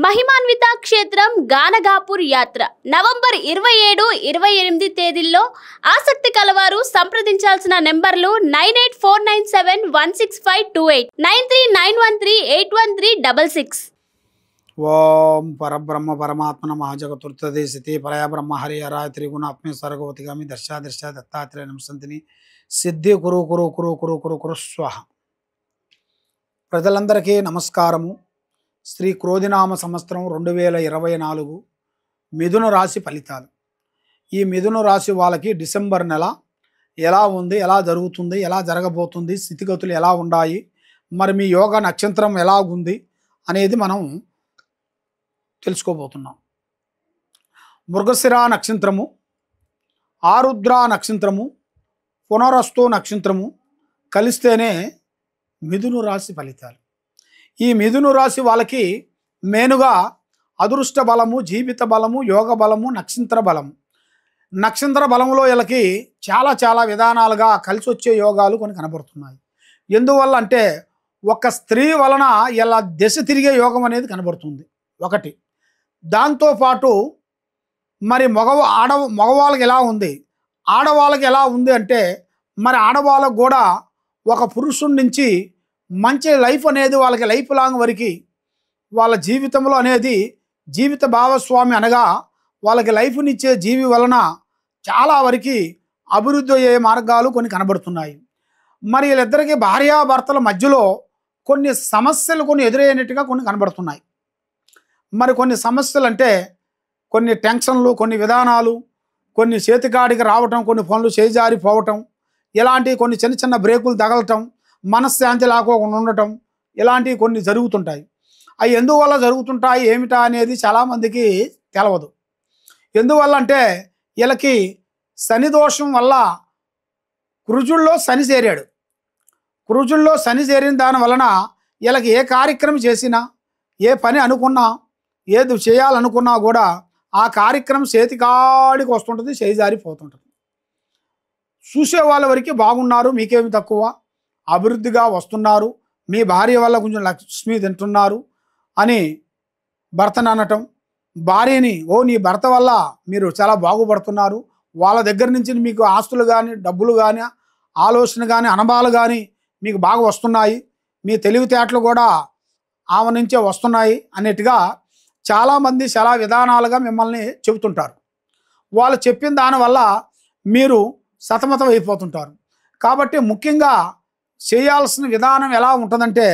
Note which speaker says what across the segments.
Speaker 1: మహిమాన్విత క్షేత్రం గానగాపూర్ యాత్ర నవంబర్ 27-28 తేదీల్లో ఆసక్తి కలవారు సంప్రదించాల్సిన నెంబర్లు 9849716528 9391381366.
Speaker 2: ఓం పరబ్రహ్మ పరమాత్మన మహాజగతుర్తదేశితే పరబ్రహ్మ హరి హరాయ త్రిగుణాత్మే సర్గవతిగామి దర్శ దత్తాత్రేయ నమసంతిని సిద్ధి కురు కురు కురు కురు కురు కురు స్వాహ. ప్రజలందరికీ నమస్కారము. శ్రీ క్రోధినామ సంవత్సరం 2024 మిథున రాశి ఫలితాలు. ఈ మిథున రాశి వాళ్ళకి డిసెంబర్ నెల ఎలా ఉంది, ఎలా జరుగుతుంది, ఎలా జరగబోతుంది, స్థితిగతులు ఎలా ఉన్నాయి, మరి మీ యోగ నక్షత్రం ఎలా ఉంది అనేది మనం తెలుసుకోబోతున్నాం. మృగశిర నక్షత్రము, ఆరుద్ర నక్షత్రము, పునరస్తు నక్షత్రము కలిస్తేనే మిథున రాశి ఫలితాలు. ఈ మిథున రాశి వాళ్ళకి మెయిన్గా అదృష్ట బలము, జీవిత బలము, యోగ బలము, నక్షత్ర బలము. నక్షత్ర బలంలో వీళ్ళకి చాలా విధానాలుగా కలిసి వచ్చే యోగాలు కొన్ని కనబడుతున్నాయి. ఎందువల్ల అంటే ఒక స్త్రీ వలన ఇలా దశ తిరిగే యోగం అనేది కనబడుతుంది ఒకటి. దాంతోపాటు మరి మగవాళ్ళకి ఎలా ఉంది, ఆడవాళ్ళకి ఎలా ఉంది అంటే మరి ఆడవాళ్ళకు కూడా ఒక పురుషుడి నుంచి మంచి లైఫ్ అనేది వాళ్ళకి లైఫ్ లాంగ్ వరకు వాళ్ళ జీవితంలో అనేది జీవిత భాగస్వామి అనగా వాళ్ళకి లైఫ్నిచ్చే జీవి వలన చాలా వరకు అభివృద్ధి అయ్యే మార్గాలు కొన్ని కనబడుతున్నాయి. మరి వీళ్ళిద్దరికీ భార్యాభర్తల మధ్యలో కొన్ని సమస్యలు కొన్ని ఎదురయ్యేట్టుగా కొన్ని కనబడుతున్నాయి. మరి కొన్ని సమస్యలు అంటే కొన్ని టెన్షన్లు, కొన్ని విధానాలు, కొన్ని చేతికాడికి రావటం, కొన్ని పనులు చేజారిపోవటం, ఇలాంటి కొన్ని చిన్న బ్రేకులు తగలటం, మనశ్శాంతి లేకోకుండా ఉండటం, ఇలాంటివి కొన్ని జరుగుతుంటాయి. అవి ఎందువల్ల జరుగుతుంటాయి ఏమిటా అనేది చాలామందికి తెలవదు. ఎందువల్ల అంటే వీళ్ళకి శని దోషం వల్ల కుజుల్లో శని చేరాడు. కుజుల్లో శని చేరిన దాని వలన వీళ్ళకి ఏ కార్యక్రమం చేసినా, ఏ పని అనుకున్నా, ఏది చేయాలనుకున్నా కూడా ఆ కార్యక్రమం చేతికాడికి వస్తుంటుంది, చేజారిపోతుంటుంది. చూసే వాళ్ళ వరకు బాగున్నారు, మీకేమి తక్కువ, అభివృద్ధిగా వస్తున్నారు, మీ భార్య వల్ల కొంచెం లక్ష్మి తింటున్నారు అని భర్తను అనటం, భార్యని నీ భర్త వల్ల మీరు చాలా బాగుపడుతున్నారు, వాళ్ళ దగ్గర నుంచి మీకు ఆస్తులు కానీ, డబ్బులు కానీ, ఆలోచన కానీ, అనుభవాలు కానీ మీకు బాగా వస్తున్నాయి, మీ తెలివితేటలు కూడా ఆమె నుంచే వస్తున్నాయి అన్నట్టుగా చాలామంది చాలా విధానాలుగా మిమ్మల్ని చెబుతుంటారు. వాళ్ళు చెప్పిన దానివల్ల మీరు సతమతం అయిపోతుంటారు. కాబట్టి ముఖ్యంగా చేయాల్సిన విధానం ఎలా ఉంటుందంటే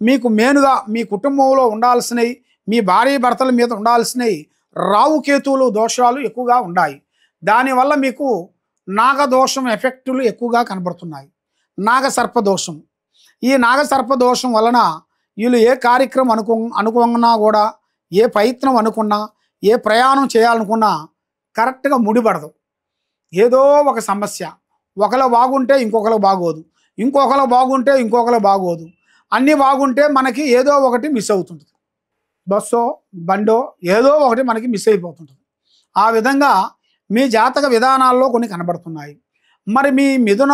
Speaker 2: మీకు మెయిన్గా మీ కుటుంబంలో ఉండాల్సినవి, మీ భార్య భర్తల మీద ఉండాల్సినవి రావుకేతువులు దోషాలు ఎక్కువగా ఉన్నాయి. దానివల్ల మీకు నాగదోషం ఎఫెక్టులు ఎక్కువగా కనబడుతున్నాయి. నాగసర్పదోషం. ఈ నాగసర్పదోషం వలన వీళ్ళు ఏ కార్యక్రమం అనుకున్నా కూడా, ఏ ప్రయత్నం అనుకున్నా, ఏ ప్రయాణం చేయాలనుకున్నా కరెక్ట్గా ముడిపడదు. ఏదో ఒక సమస్య, ఒకరు బాగుంటే ఇంకొకరు బాగోదు, ఇంకొకరు బాగుంటే ఇంకొకరు బాగోదు, అన్నీ బాగుంటే మనకి ఏదో ఒకటి మిస్ అవుతుంటుంది. బస్సో బండో ఏదో ఒకటి మనకి మిస్ అయిపోతుంటుంది. ఆ విధంగా మీ జాతక విధానాల్లో కొన్ని కనబడుతున్నాయి. మరి మీ మిథున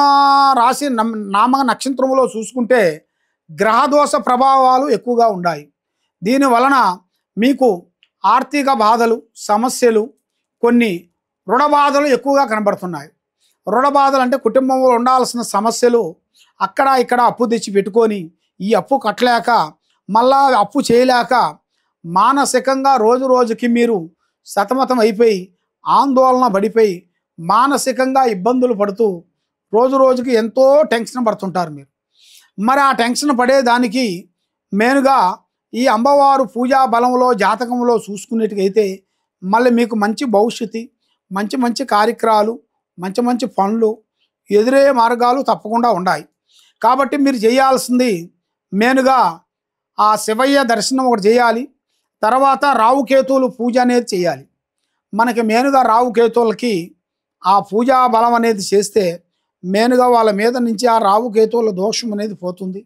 Speaker 2: రాశి నామ నక్షత్రంలో చూసుకుంటే గ్రహదోష ప్రభావాలు ఎక్కువగా ఉన్నాయి. దీని వలన మీకు ఆర్థిక బాధలు, సమస్యలు, కొన్ని రుణ బాధలు ఎక్కువగా కనబడుతున్నాయి. రుణ బాధలు అంటే కుటుంబంలో ఉండాల్సిన సమస్యలు అక్కడ ఇక్కడ అప్పు తెచ్చి పెట్టుకొని ఈ అప్పు కట్టలేక మళ్ళా అప్పు చేయలేక మానసికంగా రోజు రోజుకి మీరు సతమతం అయిపోయి ఆందోళన పడిపోయి మానసికంగా ఇబ్బందులు పడుతూ రోజు రోజుకి ఎంతో టెన్షన్ పడుతుంటారు మీరు. మరి ఆ టెన్షన్ పడేదానికి మెయిన్గా ఈ అమ్మవారు పూజా బలంలో జాతకంలో చూసుకునేట్టుకైతే మళ్ళీ మీకు మంచి భవిష్యత్తు, మంచి కార్యక్రమాలు, మంచి పనులు ఎదురయ్యే మార్గాలు తప్పకుండా ఉన్నాయి. కాబట్టి మీరు చేయాల్సింది మెయిన్గా ఆ శివయ్య దర్శనం ఒకటి చేయాలి. తర్వాత రావుకేతువులు పూజ అనేది చేయాలి. మనకి మెయిన్గా రావుకేతువులకి ఆ పూజా బలం అనేది చేస్తే మెయిన్గా వాళ్ళ మీద నుంచి ఆ రావుకేతువుల దోషం అనేది పోతుంది.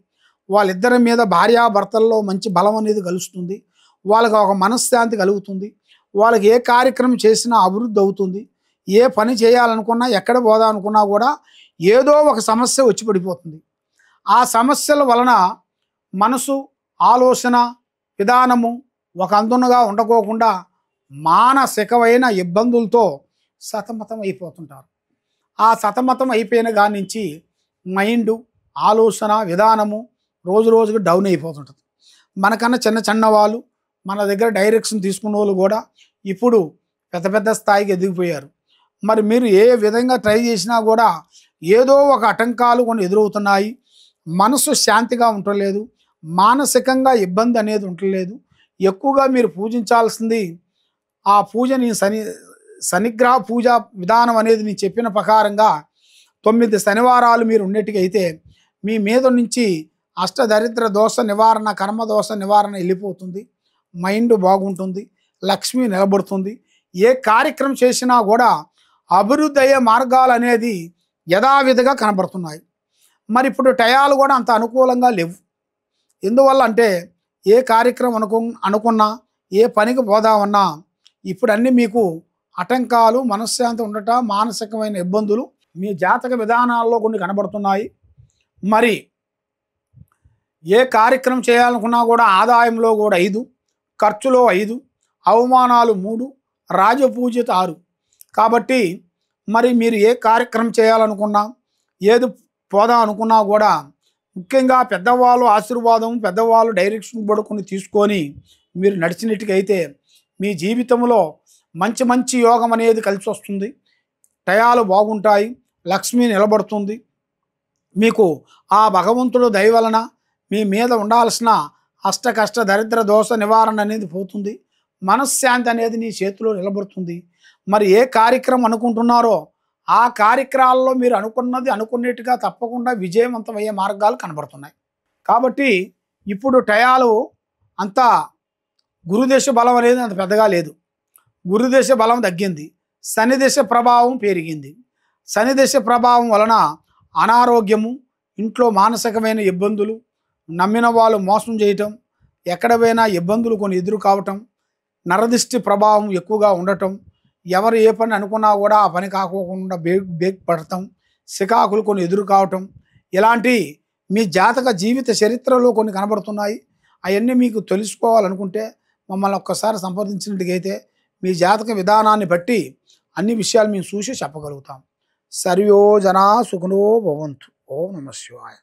Speaker 2: వాళ్ళిద్దరి మీద భార్యాభర్తల్లో మంచి బలం అనేది కలుస్తుంది. వాళ్ళకి ఒక మనశ్శాంతి కలుగుతుంది. వాళ్ళకి ఏ కార్యక్రమం చేసినా అభివృద్ధి అవుతుంది. ఏ పని చేయాలనుకున్నా, ఎక్కడ పోదాం అనుకున్నా కూడా ఏదో ఒక సమస్య వచ్చి పడిపోతుంది. ఆ సమస్యల వలన మనసు, ఆలోచన, విధానము, ఒక అందునుగా ఉండకోకుండా మానసికమైన ఇబ్బందులతో సతమతం అయిపోతుంటారు. ఆ సతమతం అయిపోయిన కాడి నుంచి మైండ్ ఆలోచన విధానము రోజు రోజుకు డౌన్ అయిపోతుంటుంది. మనకన్నా చిన్న చిన్న వాళ్ళు మన దగ్గర డైరెక్షన్ తీసుకున్న వాళ్ళు కూడా ఇప్పుడు పెద్ద పెద్ద స్థాయికి ఎదిగిపోయారు. మరి మీరు ఏ విధంగా ట్రై చేసినా కూడా ఏదో ఒక ఆటంకాలు కొన్ని ఎదురవుతున్నాయి. మనసు శాంతిగా ఉండలేదు, మానసికంగా ఇబ్బంది అనేది ఉండలేదు. ఎక్కువగా మీరు పూజించాల్సింది ఆ పూజని శనిగ్రహ పూజ విధానం అనేది నేను చెప్పిన ప్రకారంగా 9 శనివారాలు మీరు ఉండేట్టుగా అయితే మీ మీద నుంచి అష్టదరిద్ర దోష నివారణ, కర్మదోష నివారణ వెళ్ళిపోతుంది. మైండ్ బాగుంటుంది, లక్ష్మి నిలబడుతుంది. ఏ కార్యక్రమం చేసినా కూడా అభివృద్ధి అయ్యే మార్గాలు అనేది యథావిధిగా కనబడుతున్నాయి. మరి ఇప్పుడు టయాలు కూడా అంత అనుకూలంగా లేవు. ఎందువల్ల అంటే ఏ కార్యక్రమం అనుకున్నా, ఏ పనికి పోదామన్నా ఇప్పుడు అన్నీ మీకు ఆటంకాలు, మనశ్శాంతి ఉండట, మానసికమైన ఇబ్బందులు మీ జాతక విధానాల్లో కొన్ని కనబడుతున్నాయి. మరి ఏ కార్యక్రమం చేయాలనుకున్నా కూడా ఆదాయంలో కూడా 5, ఖర్చులో 5, అవమానాలు 3, రాజపూజిత 6. కాబట్టి మరి మీరు ఏ కార్యక్రమం చేయాలనుకున్నా, ఏది పోదాం అనుకున్నా కూడా ముఖ్యంగా పెద్దవాళ్ళు ఆశీర్వాదం, పెద్దవాళ్ళు డైరెక్షన్ పడుకుని తీసుకొని మీరు నడిచినట్టుగా అయితే మీ జీవితంలో మంచి మంచి యోగం అనేది కలిసి వస్తుంది. టయాలు బాగుంటాయి, లక్ష్మి నిలబడుతుంది. మీకు ఆ భగవంతుడు దయ వలన మీ మీద ఉండాల్సిన అష్టకష్ట దరిద్ర దోష నివారణ అనేది పోతుంది. మనశ్శాంతి అనేది నీ చేతిలో నిలబడుతుంది. మరి ఏ కార్యక్రమం అనుకుంటున్నారో ఆ కార్యక్రమాల్లో మీరు అనుకున్నట్టుగా తప్పకుండా విజయవంతమయ్యే మార్గాలు కనబడుతున్నాయి. కాబట్టి ఇప్పుడు టయాలు అంతా గురుదేశ బలం అనేది అంత పెద్దగా లేదు. గురుదేశ బలం తగ్గింది, శనిదేశ ప్రభావం పెరిగింది. శనిదేశ ప్రభావం వలన అనారోగ్యము, ఇంట్లో మానసికమైన ఇబ్బందులు, నమ్మిన వాళ్ళు మోసం చేయటం, ఎక్కడ పోయినా ఇబ్బందులు కొన్ని ఎదురు కావటం, నరదిష్టి ప్రభావం ఎక్కువగా ఉండటం, ఎవరు ఏ పని అనుకున్నా కూడా ఆ పని కాకోకుండా బేక్ పడటం, సికాకులు కొన్ని ఎదురు కావటం, ఇలాంటి మీ జాతక జీవిత చరిత్రలో కొన్ని కనబడుతున్నాయి. అవన్నీ మీకు తెలుసుకోవాలనుకుంటే మమ్మల్ని ఒక్కసారి సంప్రదించినట్టుగైతే మీ జాతక విధానాన్ని బట్టి అన్ని విషయాలు మేము చూసి చెప్పగలుగుతాం. సర్వో జనా సుఖనో భవంతు. ఓం నమః శివాయ.